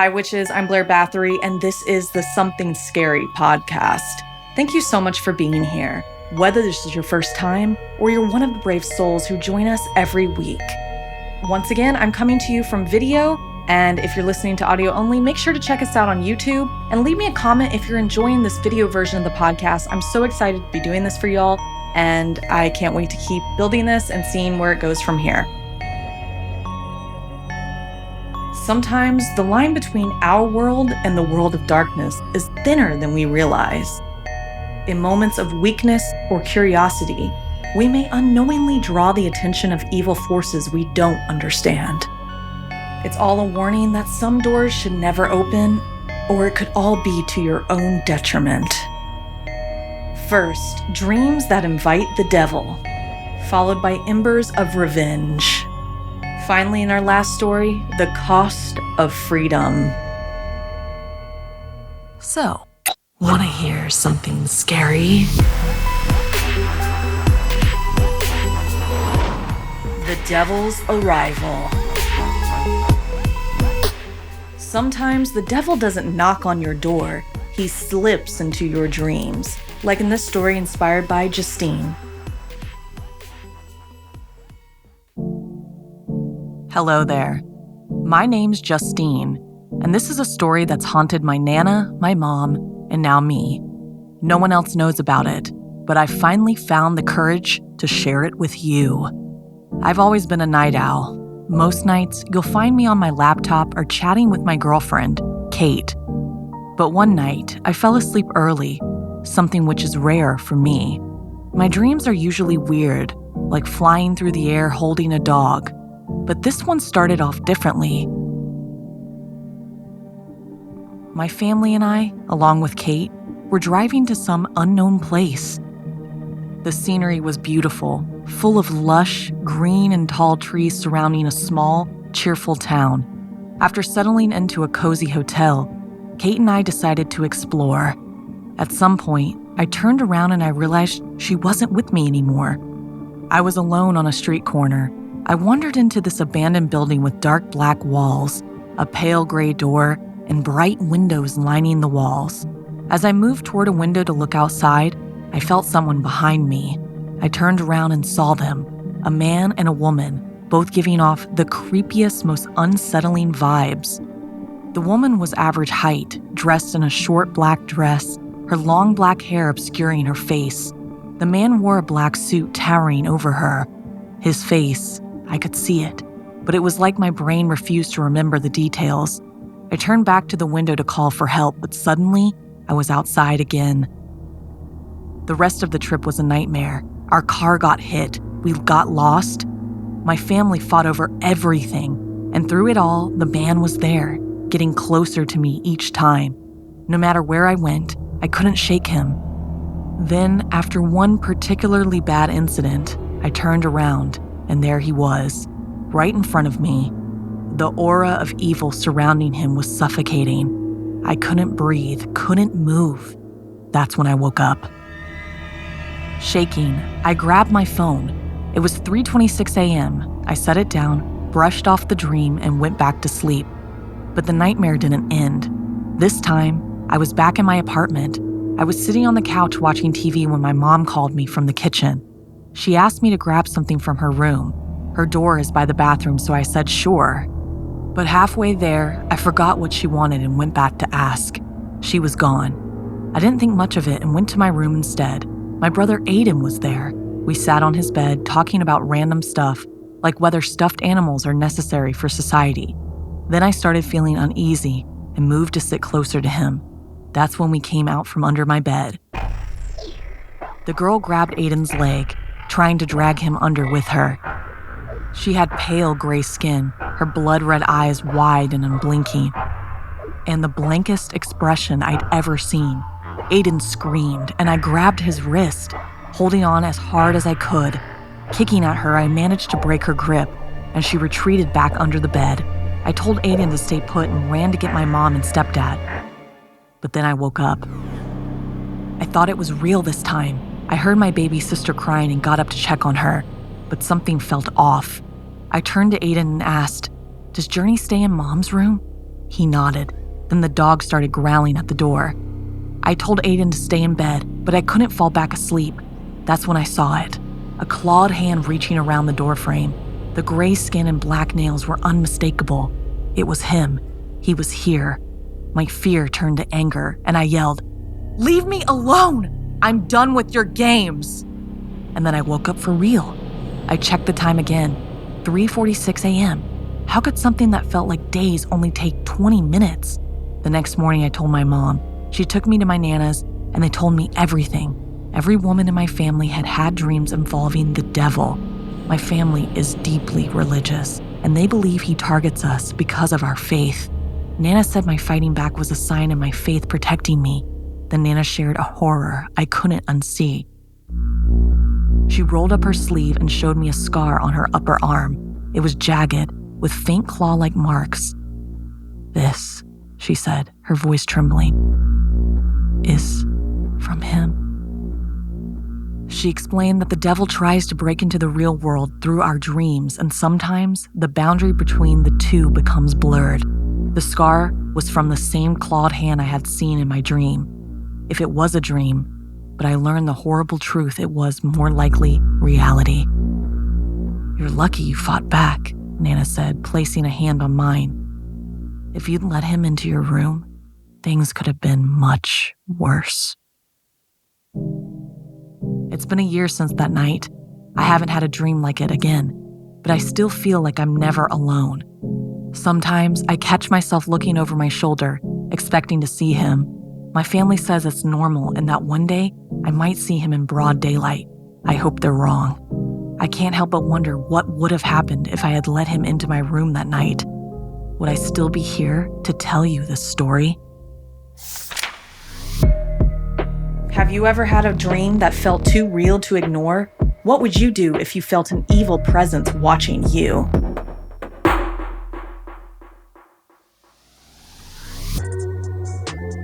Hi, witches. I'm Blair Bathory, and this is the Something Scary podcast. Thank you so much for being here. Whether this is your first time or you're one of the brave souls who join us every week. Once again, I'm coming to you from video, and if you're listening to audio only, make sure to check us out on YouTube and leave me a comment if you're enjoying this video version of the podcast. I'm so excited to be doing this for y'all, and I can't wait to keep building this and seeing where it goes from here. Sometimes the line between our world and the world of darkness is thinner than we realize. In moments of weakness or curiosity, we may unknowingly draw the attention of evil forces we don't understand. It's all a warning that some doors should never open, or it could all be to your own detriment. First, dreams that invite the devil, followed by embers of revenge. Finally, in our last story, the cost of freedom. So, wanna hear something scary? The Devil's Arrival. Sometimes the devil doesn't knock on your door, he slips into your dreams, like in this story inspired by Justine. Hello there. My name's Justine, and this is a story that's haunted my Nana, my mom, and now me. No one else knows about it, but I finally found the courage to share it with you. I've always been a night owl. Most nights, you'll find me on my laptop or chatting with my girlfriend, Kate. But one night, I fell asleep early, something which is rare for me. My dreams are usually weird, like flying through the air holding a dog. But this one started off differently. My family and I, along with Kate, were driving to some unknown place. The scenery was beautiful, full of lush, green and tall trees surrounding a small, cheerful town. After settling into a cozy hotel, Kate and I decided to explore. At some point, I turned around and I realized she wasn't with me anymore. I was alone on a street corner. I wandered into this abandoned building with dark black walls, a pale gray door, and bright windows lining the walls. As I moved toward a window to look outside, I felt someone behind me. I turned around and saw them, a man and a woman, both giving off the creepiest, most unsettling vibes. The woman was average height, dressed in a short black dress, her long black hair obscuring her face. The man wore a black suit towering over her. His face, I could see it, but it was like my brain refused to remember the details. I turned back to the window to call for help, but suddenly, I was outside again. The rest of the trip was a nightmare. Our car got hit. We got lost. My family fought over everything, and through it all, the man was there, getting closer to me each time. No matter where I went, I couldn't shake him. Then, after one particularly bad incident, I turned around, and there he was, right in front of me. The aura of evil surrounding him was suffocating. I couldn't breathe, couldn't move. That's when I woke up. Shaking, I grabbed my phone. It was 3:26 a.m. I set it down, brushed off the dream, and went back to sleep. But the nightmare didn't end. This time, I was back in my apartment. I was sitting on the couch watching TV when my mom called me from the kitchen. She asked me to grab something from her room. Her door is by the bathroom, so I said sure. But halfway there, I forgot what she wanted and went back to ask. She was gone. I didn't think much of it and went to my room instead. My brother Aiden was there. We sat on his bed talking about random stuff, like whether stuffed animals are necessary for society. Then I started feeling uneasy and moved to sit closer to him. That's when we came out from under my bed. The girl grabbed Aiden's leg, trying to drag him under with her. She had pale gray skin, her blood-red eyes wide and unblinking, and the blankest expression I'd ever seen. Aiden screamed, and I grabbed his wrist, holding on as hard as I could. Kicking at her, I managed to break her grip, and she retreated back under the bed. I told Aiden to stay put and ran to get my mom and stepdad. But then I woke up. I thought it was real this time. I heard my baby sister crying and got up to check on her, but something felt off. I turned to Aiden and asked, "Does Journey stay in Mom's room?" He nodded. Then the dog started growling at the door. I told Aiden to stay in bed, but I couldn't fall back asleep. That's when I saw it. A clawed hand reaching around the doorframe. The gray skin and black nails were unmistakable. It was him. He was here. My fear turned to anger, and I yelled, "Leave me alone! I'm done with your games!" And then I woke up for real. I checked the time again, 3:46 a.m. How could something that felt like days only take 20 minutes? The next morning I told my mom. She took me to my Nana's, and they told me everything. Every woman in my family had had dreams involving the devil. My family is deeply religious, and they believe he targets us because of our faith. Nana said my fighting back was a sign of my faith protecting me. Then Nana shared a horror I couldn't unsee. She rolled up her sleeve and showed me a scar on her upper arm. It was jagged, with faint claw-like marks. "This," she said, her voice trembling, "is from him." She explained that the devil tries to break into the real world through our dreams, and sometimes the boundary between the two becomes blurred. The scar was from the same clawed hand I had seen in my dream. If it was a dream, but I learned the horrible truth, it was more likely reality. "You're lucky you fought back," Nana said, placing a hand on mine. "If you'd let him into your room, things could have been much worse." It's been a year since that night. I haven't had a dream like it again, but I still feel like I'm never alone. Sometimes I catch myself looking over my shoulder, expecting to see him. My family says it's normal and that one day I might see him in broad daylight. I hope they're wrong. I can't help but wonder what would have happened if I had let him into my room that night. Would I still be here to tell you this story? Have you ever had a dream that felt too real to ignore? What would you do if you felt an evil presence watching you?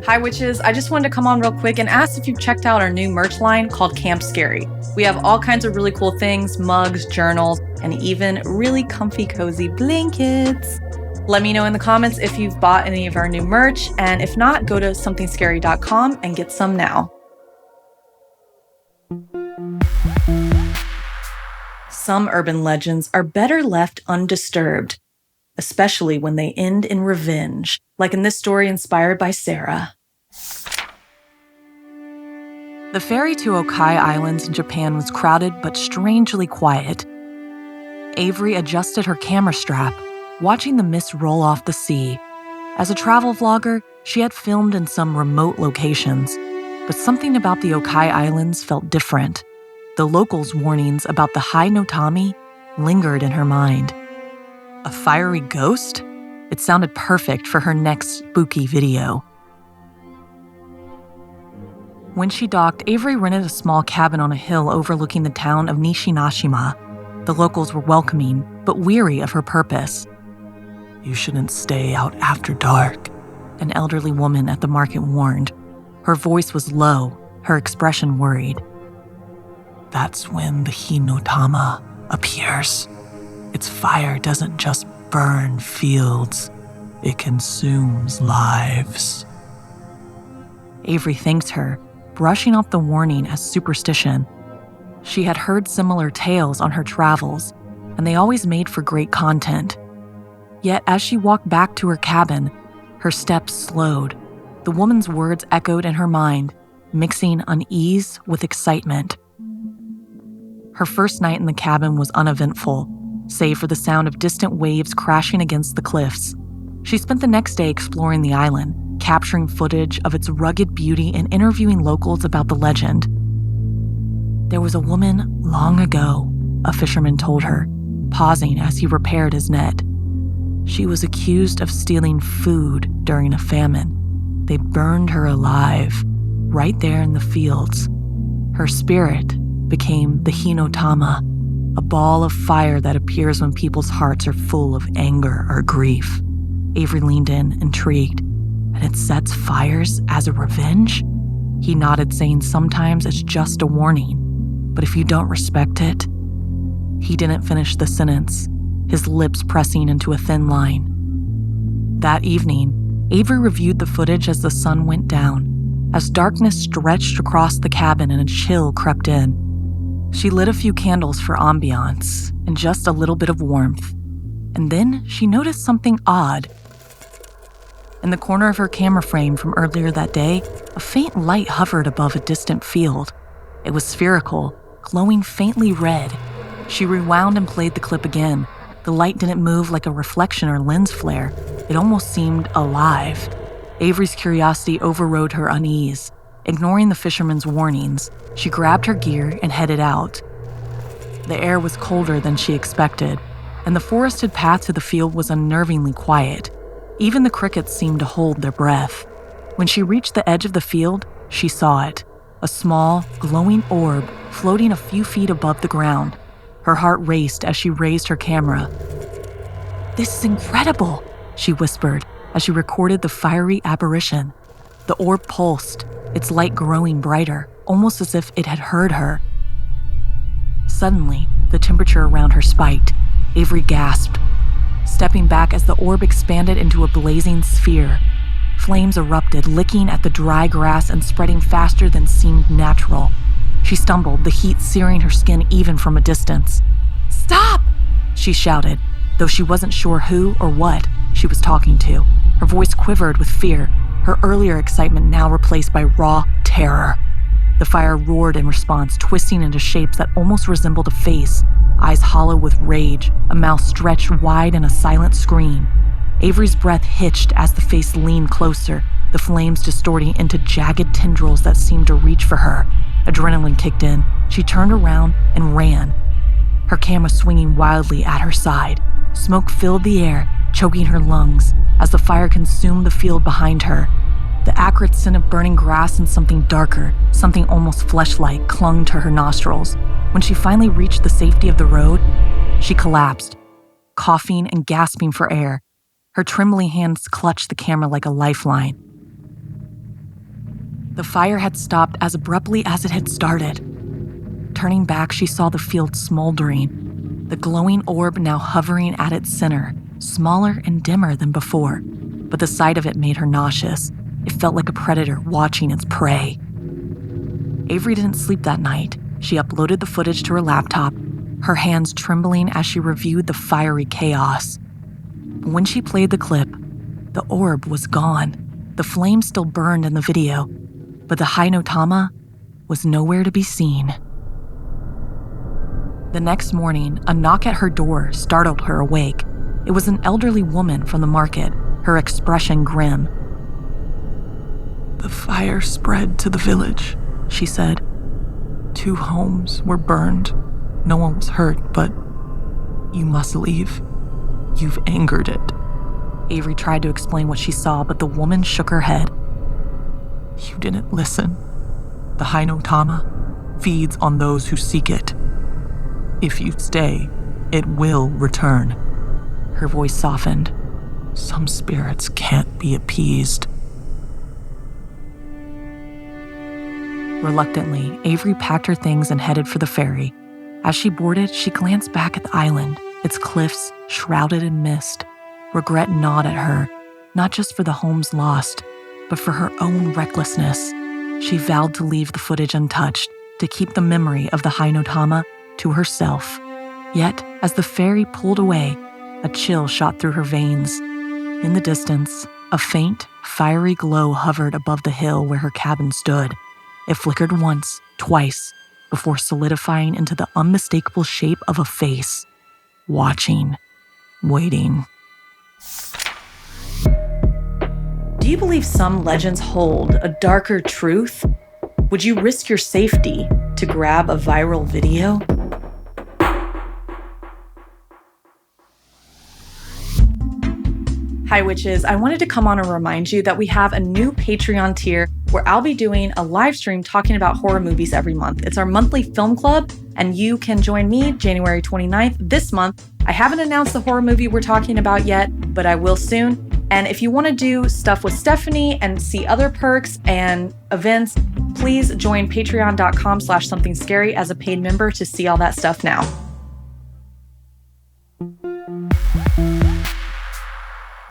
Hi witches, I just wanted to come on real quick and ask if you've checked out our new merch line called Camp Scary. We have all kinds of really cool things, mugs, journals, and even really comfy, cozy blankets. Let me know in the comments if you've bought any of our new merch, and if not, go to somethingscary.com and get some now. Some urban legends are better left undisturbed, especially when they end in revenge, like in this story inspired by Sara. The ferry to Okai Islands in Japan was crowded but strangely quiet. Avery adjusted her camera strap, watching the mist roll off the sea. As a travel vlogger, she had filmed in some remote locations, but something about the Okai Islands felt different. The locals' warnings about the Hinotama lingered in her mind. A fiery ghost? It sounded perfect for her next spooky video. When she docked, Avery rented a small cabin on a hill overlooking the town of Nishinashima. The locals were welcoming, but weary of her purpose. "You shouldn't stay out after dark," an elderly woman at the market warned. Her voice was low, her expression worried. "That's when the Hinotama appears. Its fire doesn't just burn fields, it consumes lives." Avery thanked her, brushing off the warning as superstition. She had heard similar tales on her travels, and they always made for great content. Yet as she walked back to her cabin, her steps slowed. The woman's words echoed in her mind, mixing unease with excitement. Her first night in the cabin was uneventful, save for the sound of distant waves crashing against the cliffs. She spent the next day exploring the island, capturing footage of its rugged beauty and interviewing locals about the legend. "There was a woman long ago," a fisherman told her, pausing as he repaired his net. "She was accused of stealing food during a famine. They burned her alive, right there in the fields. Her spirit became the Hinotama, a ball of fire that appears when people's hearts are full of anger or grief." Avery leaned in, intrigued. "And it sets fires as a revenge?" He nodded, saying sometimes it's just a warning, but if you don't respect it... He didn't finish the sentence, his lips pressing into a thin line. That evening, Avery reviewed the footage as the sun went down, as darkness stretched across the cabin and a chill crept in. She lit a few candles for ambiance and just a little bit of warmth. And then she noticed something odd. In the corner of her camera frame from earlier that day, a faint light hovered above a distant field. It was spherical, glowing faintly red. She rewound and played the clip again. The light didn't move like a reflection or lens flare. It almost seemed alive. Avery's curiosity overrode her unease. Ignoring the fisherman's warnings, she grabbed her gear and headed out. The air was colder than she expected, and the forested path to the field was unnervingly quiet. Even the crickets seemed to hold their breath. When she reached the edge of the field, she saw it, a small, glowing orb floating a few feet above the ground. Her heart raced as she raised her camera. "This is incredible," she whispered as she recorded the fiery apparition. The orb pulsed, its light growing brighter, almost as if it had heard her. Suddenly, the temperature around her spiked. Avery gasped, stepping back as the orb expanded into a blazing sphere. Flames erupted, licking at the dry grass and spreading faster than seemed natural. She stumbled, the heat searing her skin even from a distance. "Stop!" she shouted, though she wasn't sure who or what she was talking to. Her voice quivered with fear, her earlier excitement now replaced by raw terror. The fire roared in response, twisting into shapes that almost resembled a face, eyes hollow with rage, a mouth stretched wide in a silent scream. Avery's breath hitched as the face leaned closer, the flames distorting into jagged tendrils that seemed to reach for her. Adrenaline kicked in. She turned around and ran, her camera swinging wildly at her side. Smoke filled the air, choking her lungs, as the fire consumed the field behind her. The acrid scent of burning grass and something darker, something almost flesh-like, clung to her nostrils. When she finally reached the safety of the road, she collapsed, coughing and gasping for air. Her trembling hands clutched the camera like a lifeline. The fire had stopped as abruptly as it had started. Turning back, she saw the field smoldering, the glowing orb now hovering at its center, smaller and dimmer than before. But the sight of it made her nauseous. It felt like a predator watching its prey. Avery didn't sleep that night. She uploaded the footage to her laptop, her hands trembling as she reviewed the fiery chaos. But when she played the clip, the orb was gone. The flame still burned in the video, but the Hinotama was nowhere to be seen. The next morning, a knock at her door startled her awake. It was an elderly woman from the market, her expression grim. "The fire spread to the village," she said. "2 homes were burned. No one was hurt, but you must leave. You've angered it." Avery tried to explain what she saw, but the woman shook her head. "You didn't listen. The Hinotama feeds on those who seek it. If you stay, it will return." Her voice softened. "Some spirits can't be appeased." Reluctantly, Avery packed her things and headed for the ferry. As she boarded, she glanced back at the island, its cliffs shrouded in mist. Regret gnawed at her, not just for the homes lost, but for her own recklessness. She vowed to leave the footage untouched, to keep the memory of the Hinotama to herself. Yet, as the ferry pulled away, a chill shot through her veins. In the distance, a faint, fiery glow hovered above the hill where her cabin stood. It flickered once, twice, before solidifying into the unmistakable shape of a face. Watching, waiting. Do you believe some legends hold a darker truth? Would you risk your safety to grab a viral video? Hi witches, I wanted to come on and remind you that we have a new Patreon tier where I'll be doing a live stream talking about horror movies every month. It's our monthly film club, and you can join me January 29th this month. I haven't announced the horror movie we're talking about yet, but I will soon. And if you want to do stuff with Stephanie and see other perks and events, please join patreon.com/somethingscary as a paid member to see all that stuff now.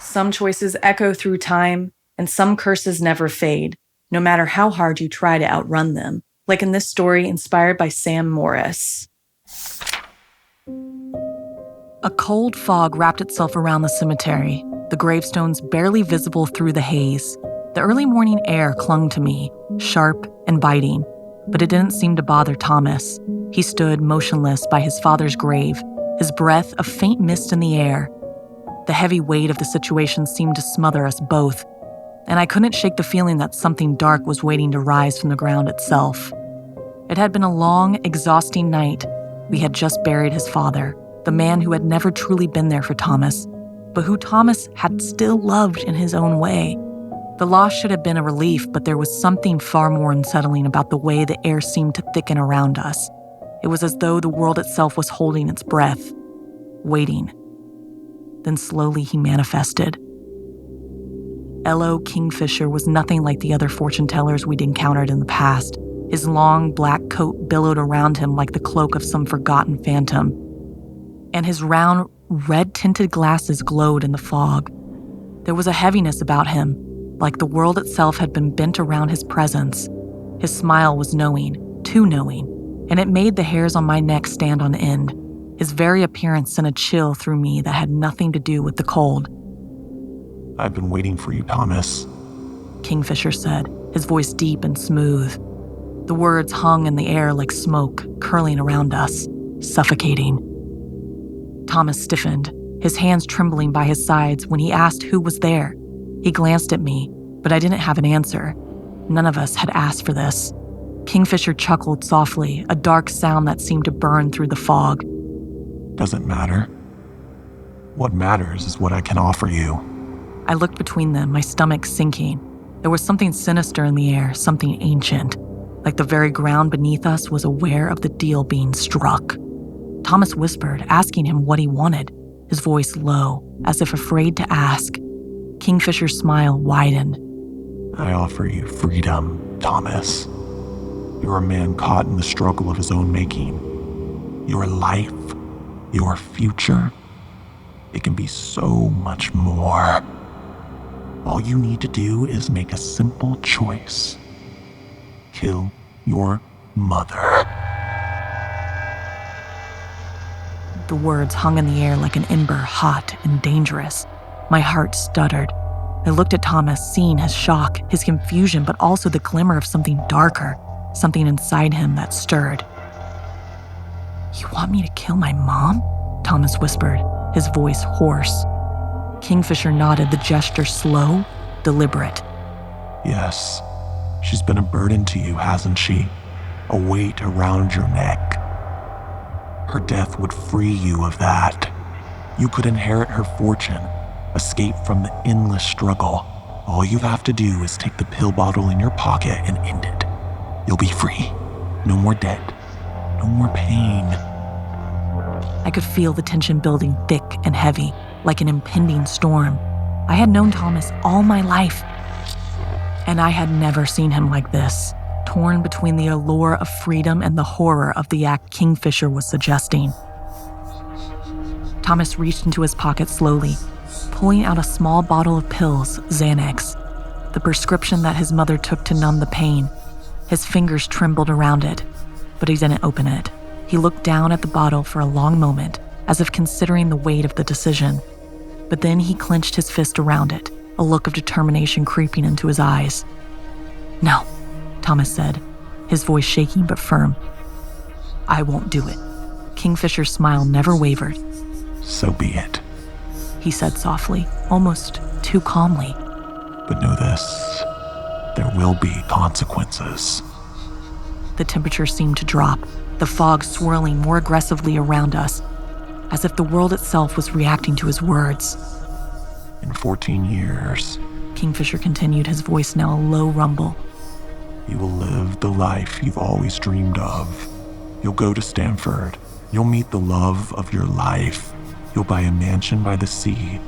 Some choices echo through time, and some curses never fade, no matter how hard you try to outrun them, like in this story inspired by Sam Morris. A cold fog wrapped itself around the cemetery, the gravestones barely visible through the haze. The early morning air clung to me, sharp and biting, but it didn't seem to bother Thomas. He stood motionless by his father's grave, his breath a faint mist in the air. The heavy weight of the situation seemed to smother us both, and I couldn't shake the feeling that something dark was waiting to rise from the ground itself. It had been a long, exhausting night. We had just buried his father, the man who had never truly been there for Thomas, but who Thomas had still loved in his own way. The loss should have been a relief, but there was something far more unsettling about the way the air seemed to thicken around us. It was as though the world itself was holding its breath, waiting. Then slowly he manifested. Elo Kingfisher was nothing like the other fortune tellers we'd encountered in the past. His long black coat billowed around him like the cloak of some forgotten phantom, and his round, red-tinted glasses glowed in the fog. There was a heaviness about him, like the world itself had been bent around his presence. His smile was knowing, too knowing, and it made the hairs on my neck stand on end. His very appearance sent a chill through me that had nothing to do with the cold. "I've been waiting for you, Thomas," Kingfisher said, his voice deep and smooth. The words hung in the air like smoke, curling around us, suffocating. Thomas stiffened, his hands trembling by his sides when he asked who was there. He glanced at me, but I didn't have an answer. None of us had asked for this. Kingfisher chuckled softly, a dark sound that seemed to burn through the fog. "Doesn't matter. What matters is what I can offer you." I looked between them, my stomach sinking. There was something sinister in the air, something ancient, like the very ground beneath us was aware of the deal being struck. Thomas whispered, asking him what he wanted, his voice low, as if afraid to ask. Kingfisher's smile widened. "I offer you freedom, Thomas. You're a man caught in the struggle of his own making. Your life, your future, it can be so much more. All you need to do is make a simple choice. Kill your mother." The words hung in the air like an ember, hot and dangerous. My heart stuttered. I looked at Thomas, seeing his shock, his confusion, but also the glimmer of something darker, something inside him that stirred. "You want me to kill my mom?" Thomas whispered, his voice hoarse. Kingfisher nodded, the gesture slow, deliberate. "Yes, she's been a burden to you, hasn't she? A weight around your neck. Her death would free you of that. You could inherit her fortune, escape from the endless struggle. All you have to do is take the pill bottle in your pocket and end it. You'll be free. No more debt. No more pain." I could feel the tension building thick and heavy, like an impending storm. I had known Thomas all my life, and I had never seen him like this, torn between the allure of freedom and the horror of the act Kingfisher was suggesting. Thomas reached into his pocket slowly, pulling out a small bottle of pills, Xanax, the prescription that his mother took to numb the pain. His fingers trembled around it, but he didn't open it. He looked down at the bottle for a long moment, as if considering the weight of the decision. But then he clenched his fist around it, a look of determination creeping into his eyes. "No," Thomas said, his voice shaking but firm. "I won't do it." Kingfisher's smile never wavered. "So be it," he said softly, almost too calmly. "But know this, there will be consequences." The temperature seemed to drop, the fog swirling more aggressively around us, as if the world itself was reacting to his words. "In 14 years," Kingfisher continued, his voice now a low rumble, "you will live the life you've always dreamed of. You'll go to Stanford. You'll meet the love of your life. You'll buy a mansion by the sea.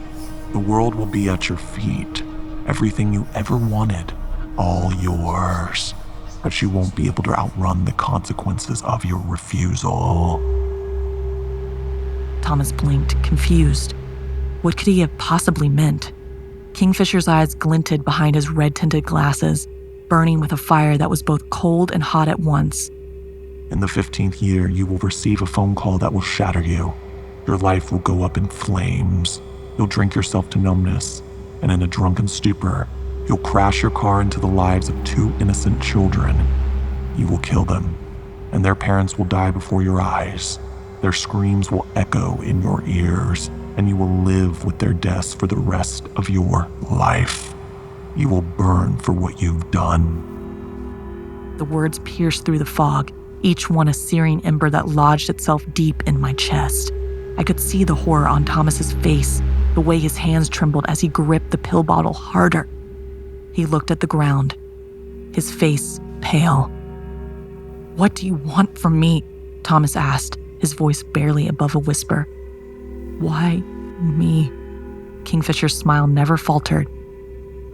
The world will be at your feet. Everything you ever wanted, all yours. But you won't be able to outrun the consequences of your refusal." Thomas blinked, confused. What could he have possibly meant? Kingfisher's eyes glinted behind his red-tinted glasses, burning with a fire that was both cold and hot at once. In the 15th year, you will receive a phone call that will shatter you. Your life will go up in flames. You'll drink yourself to numbness, and in a drunken stupor, you'll crash your car into the lives of 2 innocent children. You will kill them, and their parents will die before your eyes. Their screams will echo in your ears, and you will live with their deaths for the rest of your life. You will burn for what you've done. The words pierced through the fog, each one a searing ember that lodged itself deep in my chest. I could see the horror on Thomas's face, the way his hands trembled as he gripped the pill bottle harder. He looked at the ground, his face pale. "What do you want from me?" Thomas asked, his voice barely above a whisper. "Why me?" Kingfisher's smile never faltered.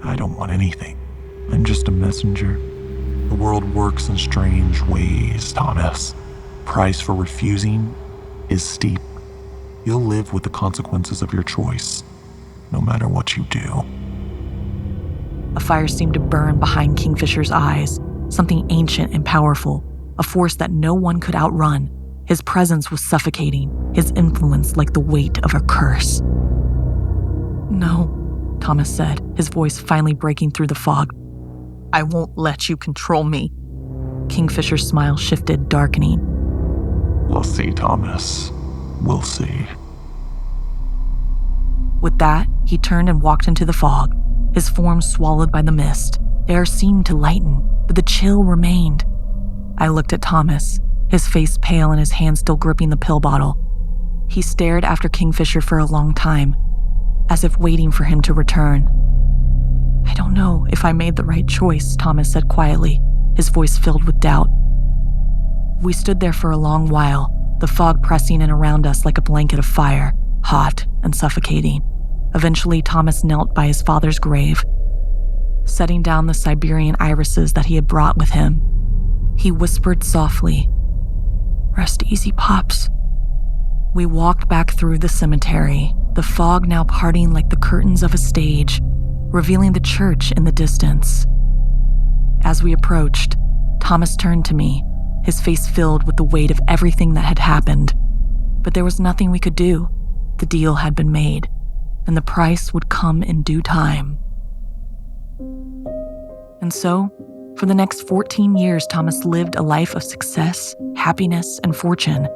I don't want anything. I'm just a messenger. The world works in strange ways, Thomas. Price for refusing is steep. You'll live with the consequences of your choice, no matter what you do. A fire seemed to burn behind Kingfisher's eyes, something ancient and powerful, a force that no one could outrun. His presence was suffocating, his influence like the weight of a curse. "No," Thomas said, his voice finally breaking through the fog. "I won't let you control me." Kingfisher's smile shifted, darkening. We'll see, Thomas. We'll see. With that, he turned and walked into the fog, his form swallowed by the mist. Air seemed to lighten, but the chill remained. I looked at Thomas, his face pale and his hand still gripping the pill bottle. He stared after Kingfisher for a long time, as if waiting for him to return. "I don't know if I made the right choice," Thomas said quietly, his voice filled with doubt. We stood there for a long while, the fog pressing in around us like a blanket of fire, hot and suffocating. Eventually, Thomas knelt by his father's grave, setting down the Siberian irises that he had brought with him. He whispered softly, "Rest easy, Pops." We walked back through the cemetery, the fog now parting like the curtains of a stage, revealing the church in the distance. As we approached, Thomas turned to me, his face filled with the weight of everything that had happened. But there was nothing we could do. The deal had been made, and the price would come in due time. And so, for the next 14 years, Thomas lived a life of success, happiness, and fortune.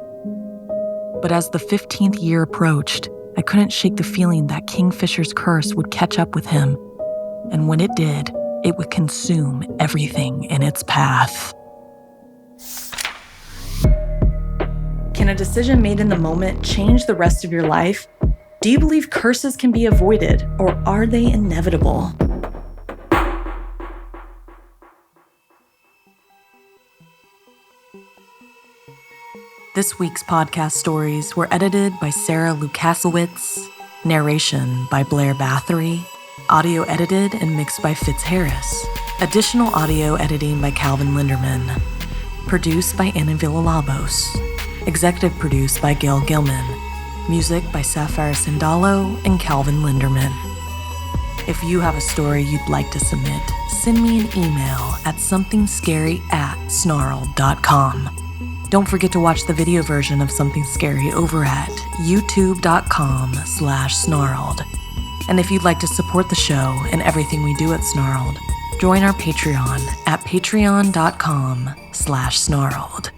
But as the 15th year approached, I couldn't shake the feeling that Kingfisher's curse would catch up with him. And when it did, it would consume everything in its path. Can a decision made in the moment change the rest of your life? Do you believe curses can be avoided, or are they inevitable? This week's podcast stories were edited by Sara Lukasiewicz, narration by Blair Bathory, audio edited and mixed by Fitz Harris, additional audio editing by Calvin Linderman, produced by Anna Villalobos, executive produced by Gail Gilman, music by Sapphire Sindalo and Calvin Linderman. If you have a story you'd like to submit, send me an email at somethingscary@snarled.com. Don't forget to watch the video version of Something Scary over at youtube.com/snarled. And if you'd like to support the show and everything we do at Snarled, join our Patreon at patreon.com/snarled.